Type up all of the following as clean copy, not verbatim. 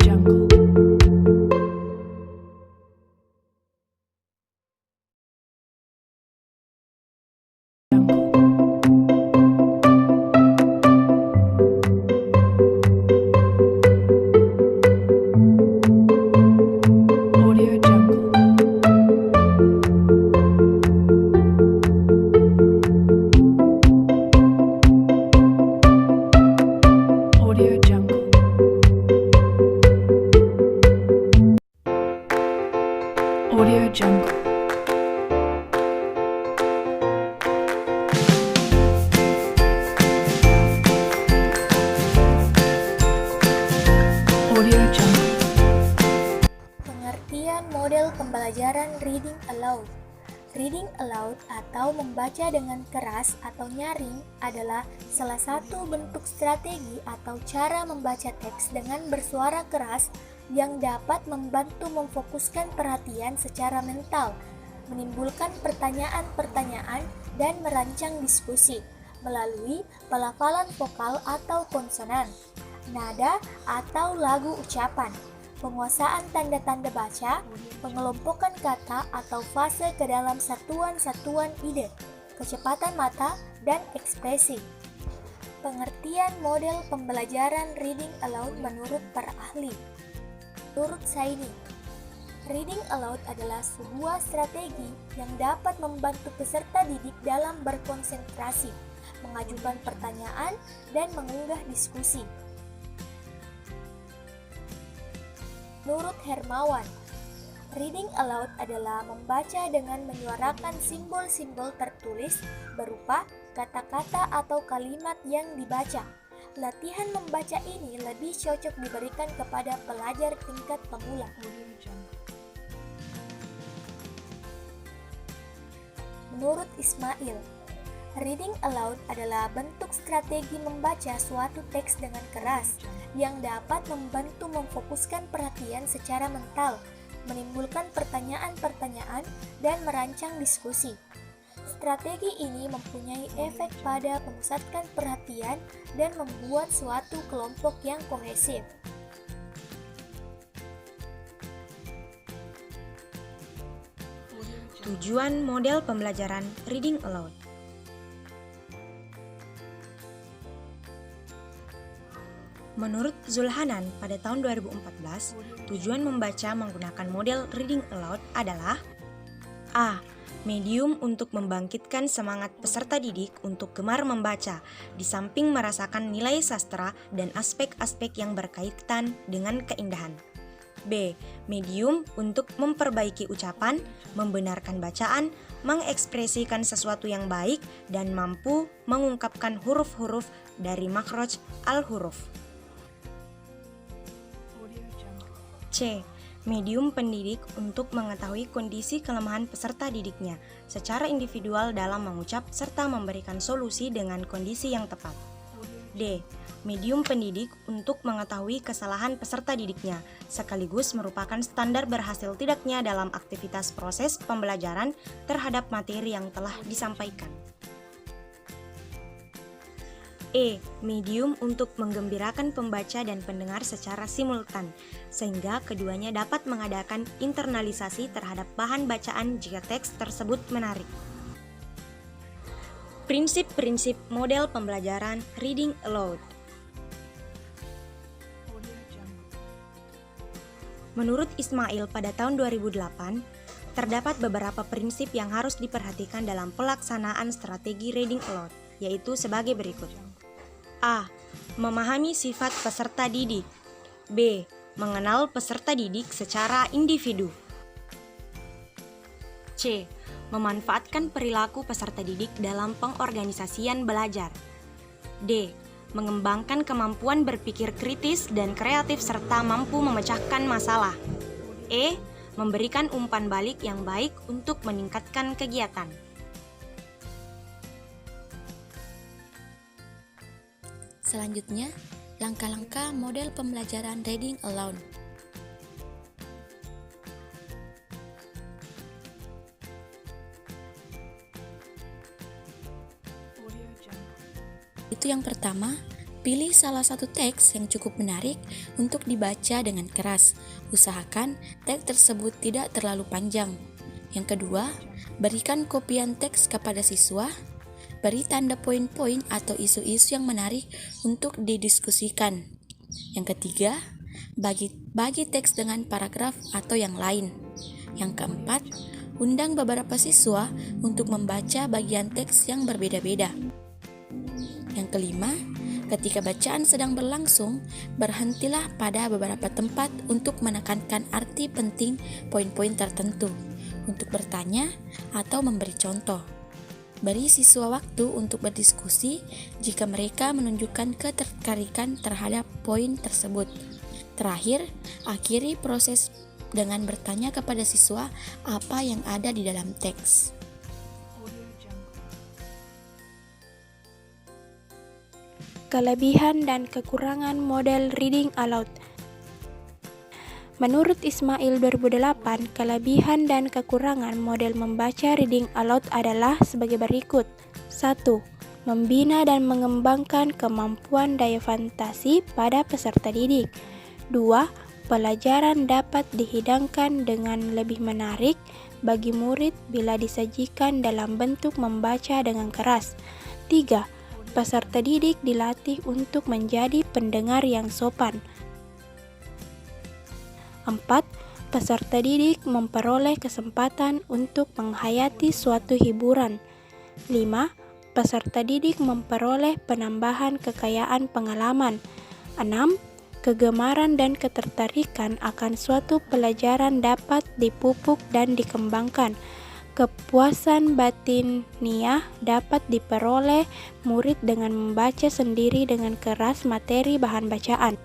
Jungle. Audio Jungle. Audio Jungle. Audio Jungle. Audio Jungle. Pengertian model pembelajaran reading aloud. Reading aloud atau membaca dengan keras atau nyaring adalah salah satu bentuk strategi atau cara membaca teks dengan bersuara keras yang dapat membantu memfokuskan perhatian secara mental, menimbulkan pertanyaan-pertanyaan, dan merancang diskusi melalui pelafalan vokal atau konsonan, nada atau lagu ucapan, penguasaan tanda-tanda baca, pengelompokan kata atau fase ke dalam satuan-satuan ide, kecepatan mata, dan ekspresi. Pengertian model pembelajaran reading aloud menurut para ahli. Menurut Saini, reading aloud adalah sebuah strategi yang dapat membantu peserta didik dalam berkonsentrasi, mengajukan pertanyaan, dan mengunggah diskusi. Menurut Hermawan, reading aloud adalah membaca dengan menyuarakan simbol-simbol tertulis berupa kata-kata atau kalimat yang dibaca. Latihan membaca ini lebih cocok diberikan kepada pelajar tingkat pemula. Menurut Ismail, reading aloud adalah bentuk strategi membaca suatu teks dengan keras yang dapat membantu memfokuskan perhatian secara mental, menimbulkan pertanyaan-pertanyaan, dan merancang diskusi. Strategi ini mempunyai efek pada memusatkan perhatian dan membuat suatu kelompok yang kohesif. Tujuan model pembelajaran reading aloud. Menurut Zulhanan pada tahun 2014, tujuan membaca menggunakan model reading aloud adalah A. Medium untuk membangkitkan semangat peserta didik untuk gemar membaca, di samping merasakan nilai sastra dan aspek-aspek yang berkaitan dengan keindahan. B. Medium untuk memperbaiki ucapan, membenarkan bacaan, mengekspresikan sesuatu yang baik, dan mampu mengungkapkan huruf-huruf dari makhraj al-huruf. C. Medium pendidik untuk mengetahui kondisi kelemahan peserta didiknya secara individual dalam mengucap serta memberikan solusi dengan kondisi yang tepat. D. Medium pendidik untuk mengetahui kesalahan peserta didiknya sekaligus merupakan standar berhasil tidaknya dalam aktivitas proses pembelajaran terhadap materi yang telah disampaikan. E. Medium untuk menggembirakan pembaca dan pendengar secara simultan, sehingga keduanya dapat mengadakan internalisasi terhadap bahan bacaan jika teks tersebut menarik. Prinsip-prinsip model pembelajaran reading aloud. Menurut Ismail pada tahun 2008, terdapat beberapa prinsip yang harus diperhatikan dalam pelaksanaan strategi reading aloud, yaitu sebagai berikut. A. Memahami sifat peserta didik. B. Mengenal peserta didik secara individu. C. Memanfaatkan perilaku peserta didik dalam pengorganisasian belajar. D. Mengembangkan kemampuan berpikir kritis dan kreatif serta mampu memecahkan masalah. E. Memberikan umpan balik yang baik untuk meningkatkan kegiatan. Selanjutnya, langkah-langkah model pembelajaran reading aloud. Itu yang pertama, Pilih salah satu teks yang cukup menarik untuk dibaca dengan keras. Usahakan teks tersebut tidak terlalu panjang. Yang kedua, berikan kopian teks kepada siswa. Beri tanda poin-poin atau isu-isu yang menarik untuk didiskusikan. Yang ketiga, bagi teks dengan paragraf atau yang lain. Yang keempat, undang beberapa siswa untuk membaca bagian teks yang berbeda-beda. Yang kelima, ketika bacaan sedang berlangsung, berhentilah pada beberapa tempat untuk menekankan arti penting poin-poin tertentu, untuk bertanya atau memberi contoh. Beri siswa waktu untuk berdiskusi jika mereka menunjukkan ketertarikan terhadap poin tersebut. Terakhir, akhiri proses dengan bertanya kepada siswa apa yang ada di dalam teks. Kelebihan dan kekurangan model Reading Aloud. Menurut Ismail 2008, kelebihan dan kekurangan model membaca Reading Aloud adalah sebagai berikut. 1. Membina dan mengembangkan kemampuan daya fantasi pada peserta didik. 2. Pelajaran dapat dihidangkan dengan lebih menarik bagi murid bila disajikan dalam bentuk membaca dengan keras. 3. Peserta didik dilatih untuk menjadi pendengar yang sopan. 4. Peserta didik memperoleh kesempatan untuk menghayati suatu hiburan. 5. Peserta didik memperoleh penambahan kekayaan pengalaman. 6. Kegemaran dan ketertarikan akan suatu pelajaran dapat dipupuk dan dikembangkan. Kepuasan batiniah dapat diperoleh murid dengan membaca sendiri dengan keras materi bahan bacaan.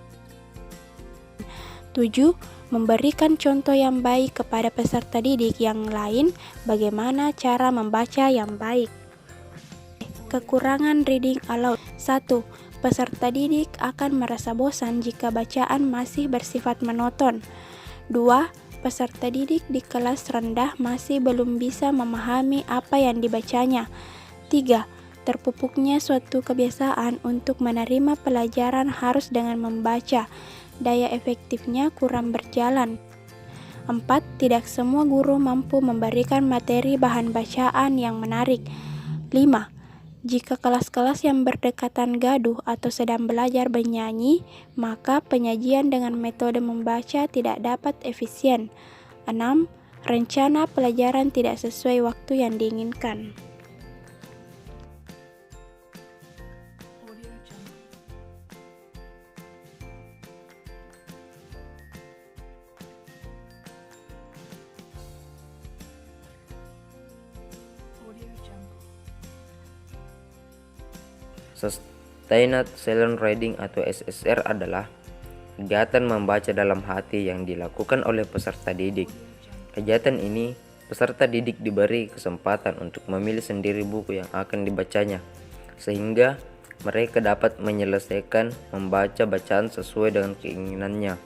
7. Memberikan contoh yang baik kepada peserta didik yang lain bagaimana cara membaca yang baik. Kekurangan Reading Aloud. 1. Peserta didik akan merasa bosan jika bacaan masih bersifat monoton. 2. Peserta didik di kelas rendah masih belum bisa memahami apa yang dibacanya. 3. Terpupuknya suatu kebiasaan untuk menerima pelajaran harus dengan membaca. Daya efektifnya kurang berjalan. 4. Tidak semua guru mampu memberikan materi bahan bacaan yang menarik. 5. Jika kelas-kelas yang berdekatan gaduh atau sedang belajar bernyanyi, maka penyajian dengan metode membaca tidak dapat efisien. 6. Rencana pelajaran tidak sesuai waktu yang diinginkan. Sustained Silent Reading atau SSR adalah kegiatan membaca dalam hati yang dilakukan oleh peserta didik. Kegiatan ini, peserta didik diberi kesempatan untuk memilih sendiri buku yang akan dibacanya, sehingga mereka dapat menyelesaikan membaca bacaan sesuai dengan keinginannya.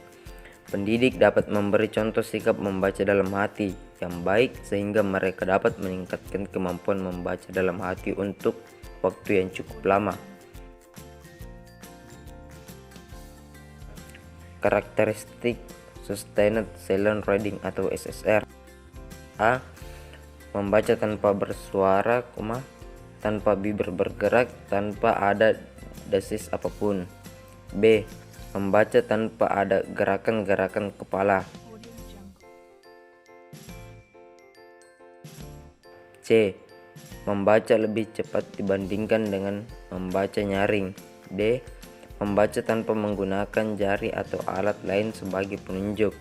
Pendidik dapat memberi contoh sikap membaca dalam hati yang baik sehingga mereka dapat meningkatkan kemampuan membaca dalam hati untuk waktu yang cukup lama. Karakteristik Sustained Silent Reading atau SSR. A. Membaca tanpa bersuara, tanpa bibir bergerak, tanpa ada desis apapun. B. Membaca tanpa ada gerakan-gerakan kepala. C. Membaca lebih cepat dibandingkan dengan membaca nyaring. D. Membaca tanpa menggunakan jari atau alat lain sebagai penunjuk.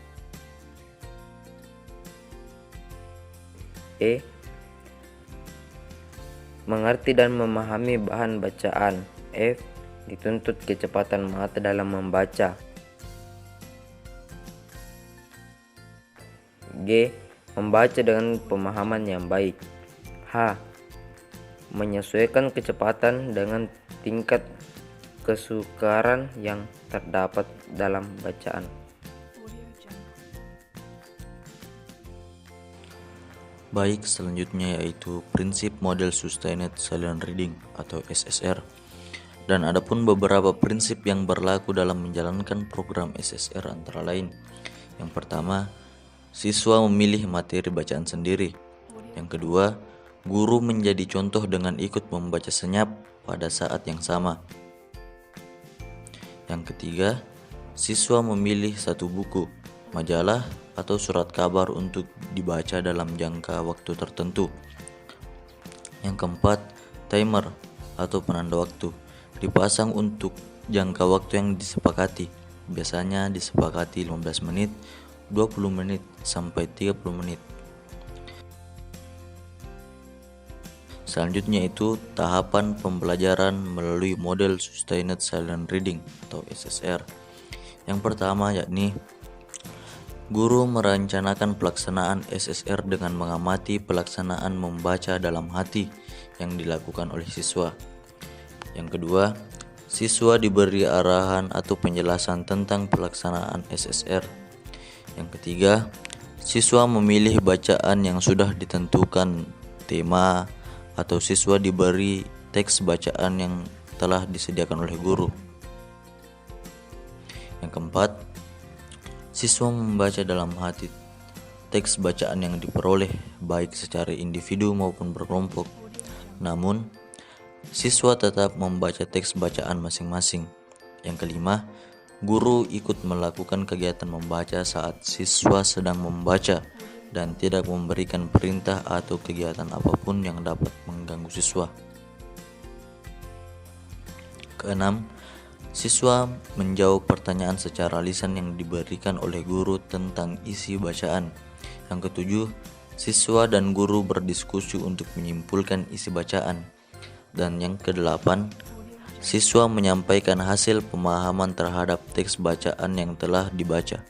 E. Mengerti dan memahami bahan bacaan. F. Dituntut kecepatan mata dalam membaca. G. Membaca dengan pemahaman yang baik. H. Menyesuaikan kecepatan dengan tingkat kesukaran yang terdapat dalam bacaan. Baik, selanjutnya yaitu prinsip model Sustained Silent Reading atau SSR. Dan adapun beberapa prinsip yang berlaku dalam menjalankan program SSR antara lain. Yang pertama, siswa memilih materi bacaan sendiri. Yang kedua, guru menjadi contoh dengan ikut membaca senyap pada saat yang sama. Yang ketiga, siswa memilih satu buku, majalah, atau surat kabar untuk dibaca dalam jangka waktu tertentu. Yang keempat, timer atau penanda waktu dipasang untuk jangka waktu yang disepakati. Biasanya disepakati 15 menit, 20 menit, sampai 30 menit. Selanjutnya itu tahapan pembelajaran melalui model Sustained Silent Reading atau SSR. Yang pertama yakni guru merencanakan pelaksanaan SSR dengan mengamati pelaksanaan membaca dalam hati yang dilakukan oleh siswa. Yang kedua, siswa diberi arahan atau penjelasan tentang pelaksanaan SSR. Yang ketiga, siswa memilih bacaan yang sudah ditentukan tema atau siswa diberi teks bacaan yang telah disediakan oleh guru. Yang keempat, siswa membaca dalam hati teks bacaan yang diperoleh baik secara individu maupun berkelompok. Namun, siswa tetap membaca teks bacaan masing-masing. Yang kelima, guru ikut melakukan kegiatan membaca saat siswa sedang membaca dan tidak memberikan perintah atau kegiatan apapun yang dapat mengganggu siswa. Keenam, siswa menjawab pertanyaan secara lisan yang diberikan oleh guru tentang isi bacaan. Yang ketujuh, siswa dan guru berdiskusi untuk menyimpulkan isi bacaan. Dan yang kedelapan, siswa menyampaikan hasil pemahaman terhadap teks bacaan yang telah dibaca.